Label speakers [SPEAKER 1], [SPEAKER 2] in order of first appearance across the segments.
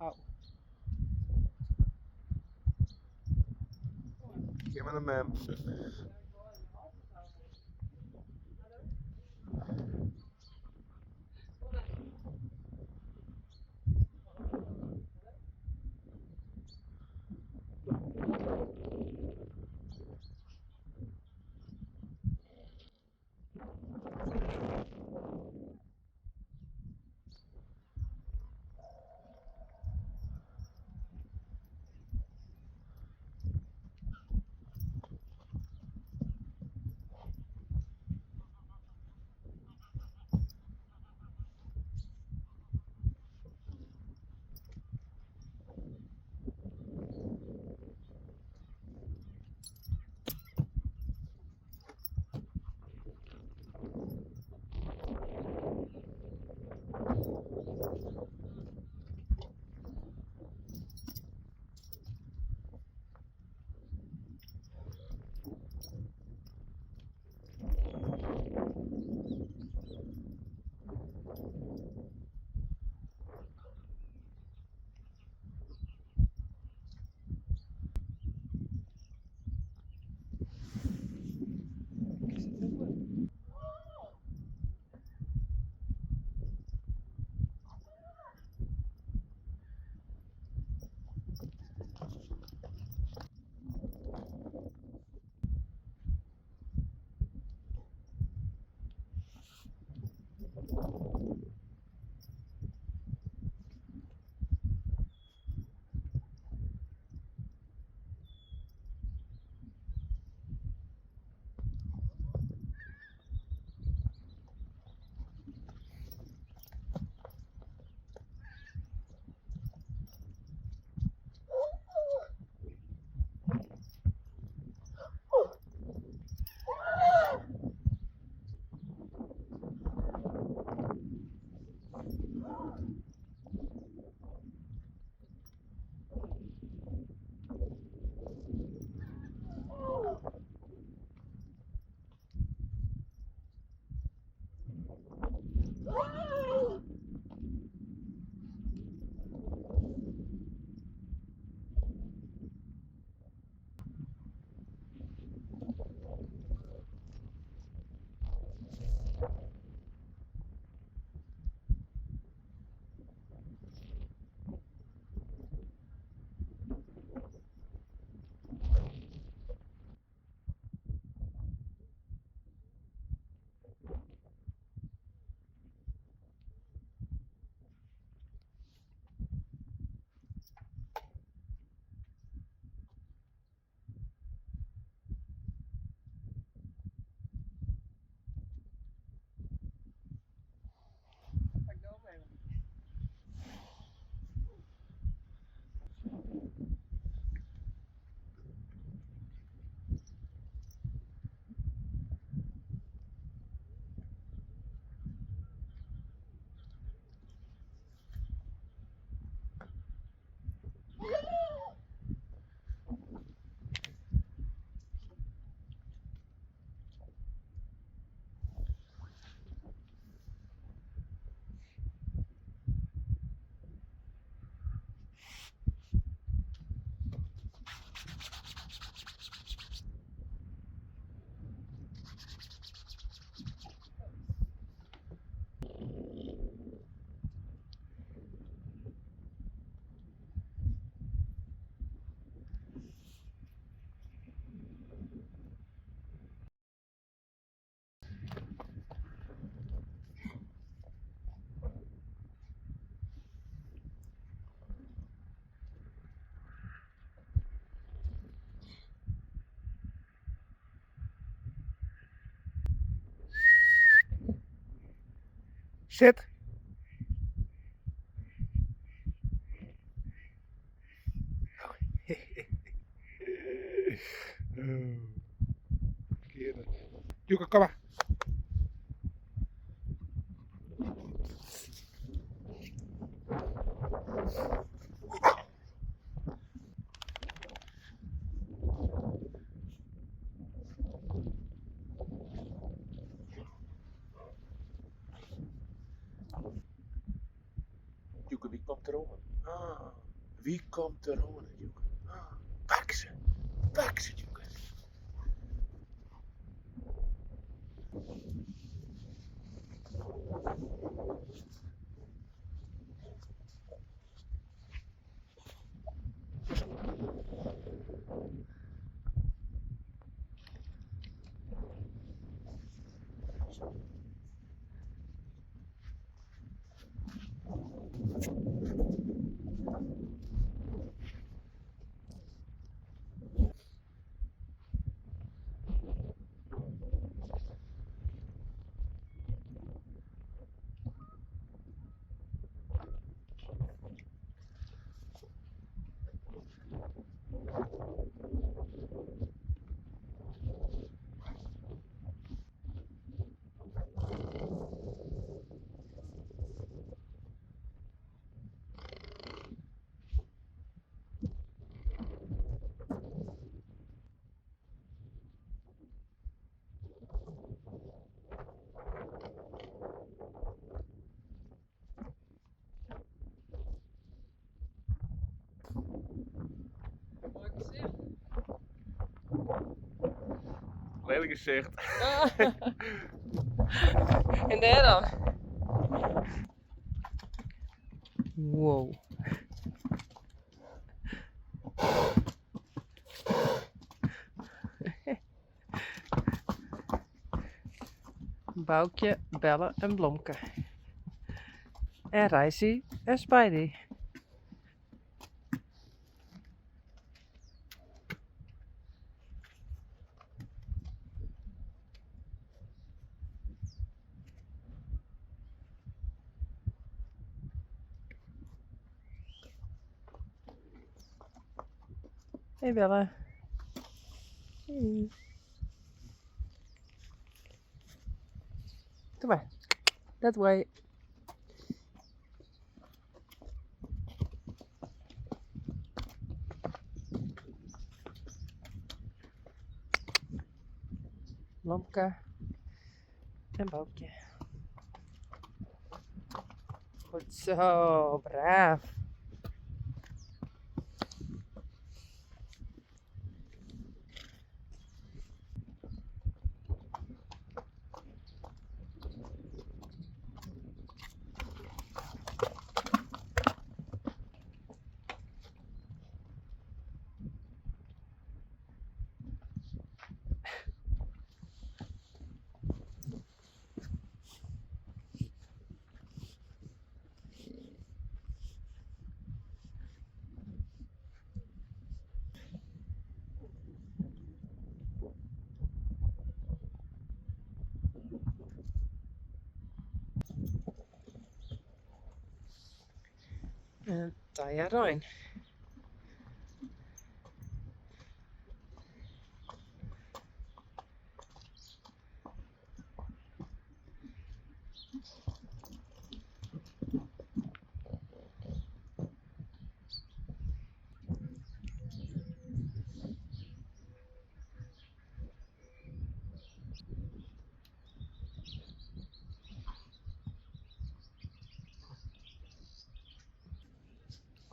[SPEAKER 1] Oh.
[SPEAKER 2] Cameraman.
[SPEAKER 1] Sit. Jukka, kom maar. Jukka, wie komt er onder? Ah, wie komt er onder, Jukka? Ah, pak ze, Jukka. Lelijk gezicht.
[SPEAKER 2] En daar dan? Wow. Boukje, Belle en Blomke. En Rijsie en Spidey. Hey Belle. Hey. Doe maar. That way. Blomke en Boukje. Goed zo, braaf. En Taya Rijn.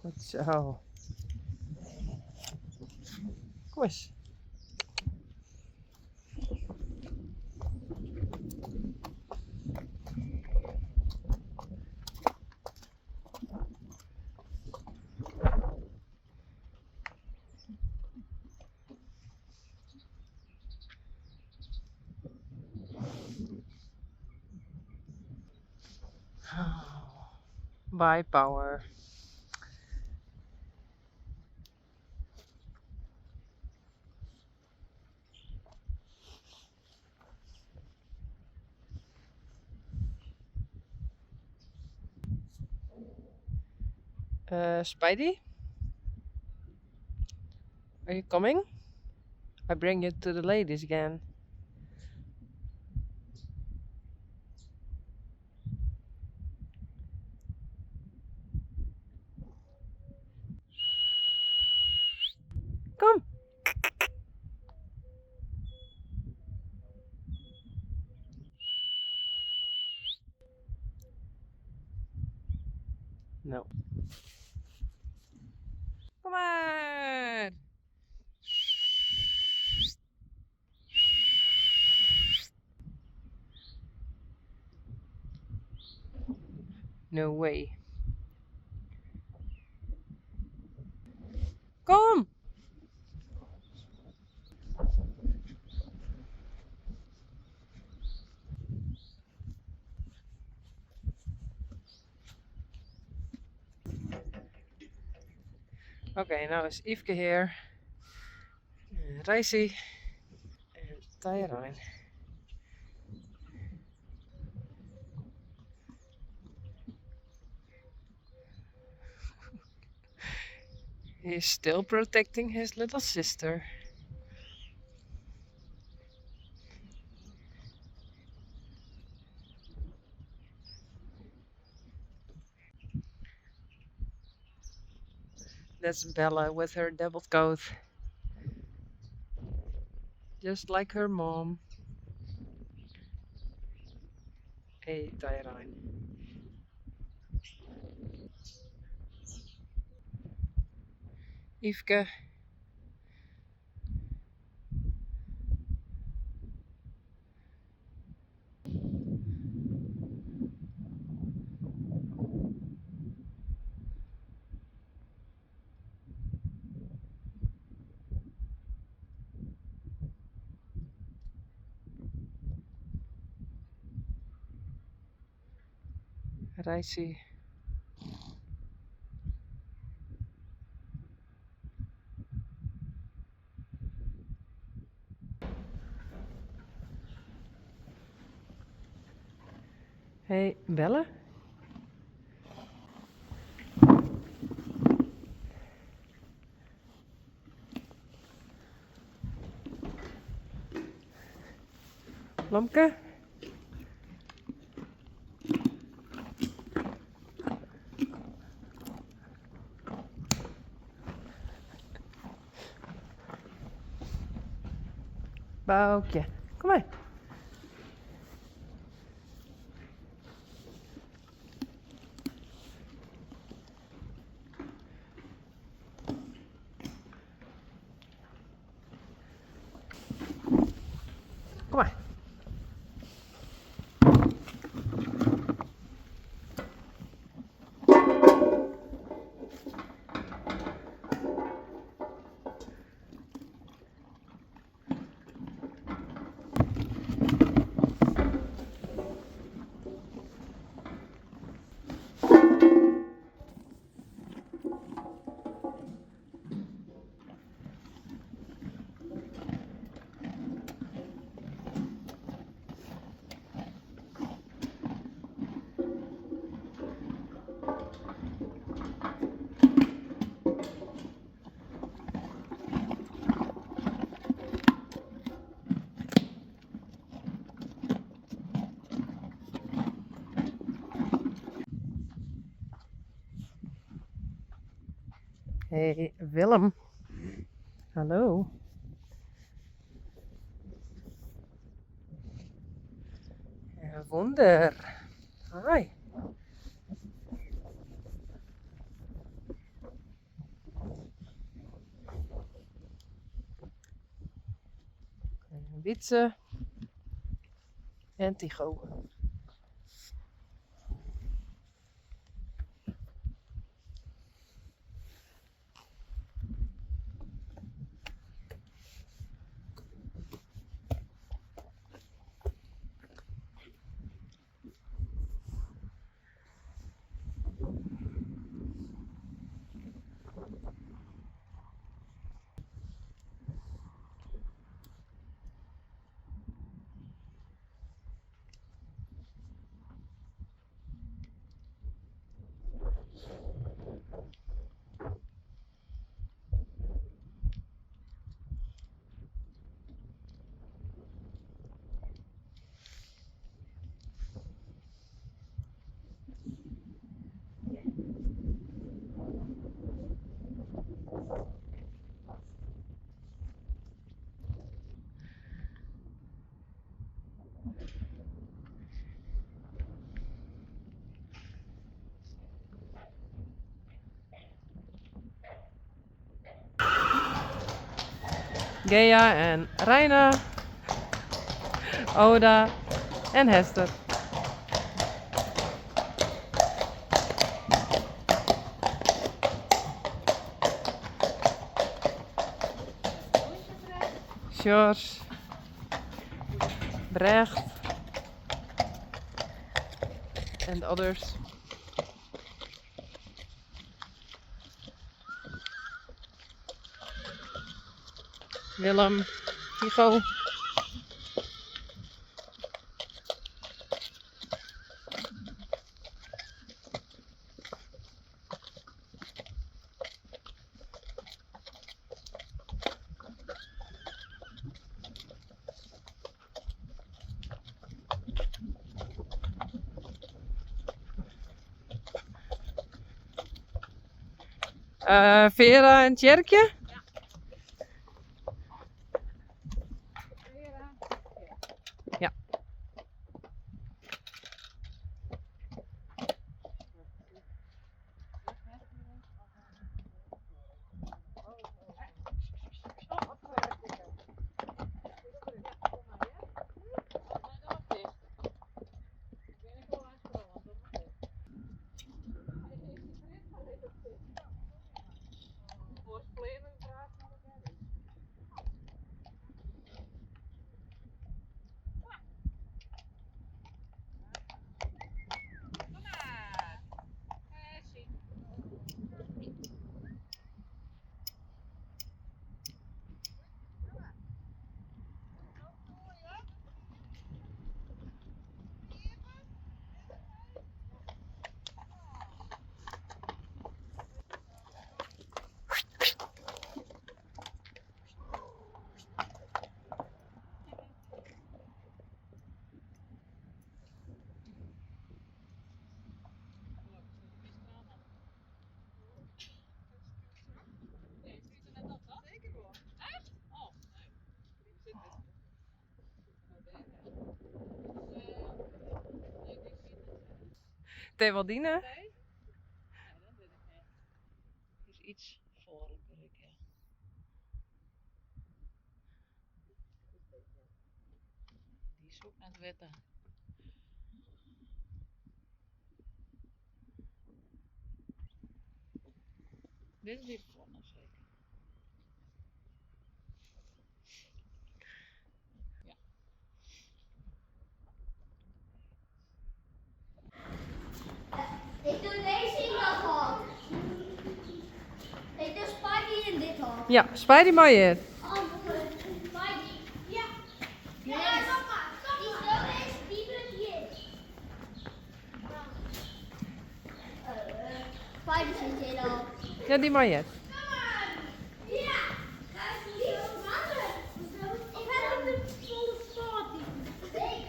[SPEAKER 2] Goed zo. Kom eens. Bye, Power. Spidey, are you coming? I bring you to the ladies again. Come. No. Kom maar. No way. Kom. Okay, now is Yveske here. Reisi and Tyrone. He's still protecting his little sister. That's Bella with her deviled coat. Just like her mom. Hey, Tyrone. Yveske. Reisi. Hey, Bella? Lomke? Boukje. Kom maar. Kom maar. Hey, Willem. Hallo. Wunder. Hi. Wietse en Tycho. Gea en Reina. Oda en Hester. George. Brecht. And others. Willem, Hugo. Vera en Tjerkje? Ja. Tewaldine?
[SPEAKER 3] Nee, dat weet ik niet. Het is iets voor het werk, ja. Die is ook naar het wetten. Dit is weer voor nog zeker.
[SPEAKER 4] Ik doe deze in dat hok. Ik doe Spidey in dit hok.
[SPEAKER 2] Ja, Spidey maar hier.
[SPEAKER 4] Oh, Spidey. Ja. Ja, papa. Die zo is, die doet hier. Spidey zit hier al.
[SPEAKER 2] Ja, die maar hier.
[SPEAKER 4] Ja. Ik ben op de volle party. Nee,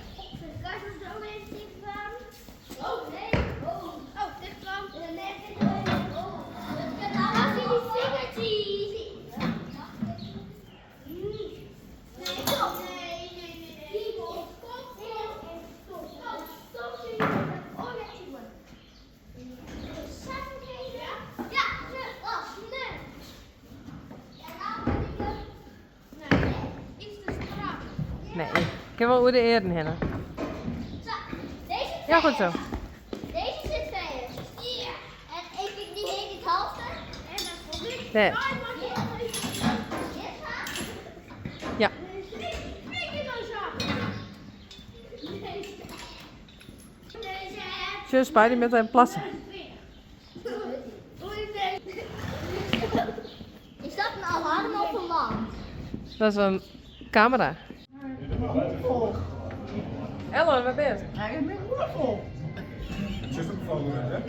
[SPEAKER 4] kan je zo even dichtgaan? Oh, nee. Oh, dichtgaan. Nee, oh. Als je die vingertjes. Nee, stop. Nee. Stop. Oh, ja, ik word. Ja, nee. Iets te strak.
[SPEAKER 2] Nee, ik heb wel hoe de eren heen.
[SPEAKER 4] Zo, deze
[SPEAKER 2] Ja, goed zo.
[SPEAKER 4] Deze zit verder. Hier. En ik die heet het halve. En dan kom ik.
[SPEAKER 2] Nee. Ja. Zo Spidey met een plassen.
[SPEAKER 4] Is dat een alarm of een lamp?
[SPEAKER 2] Dat is een camera. Ellen, waar ben je?
[SPEAKER 5] Hij is mijn moeder vol. Het is ook van hè?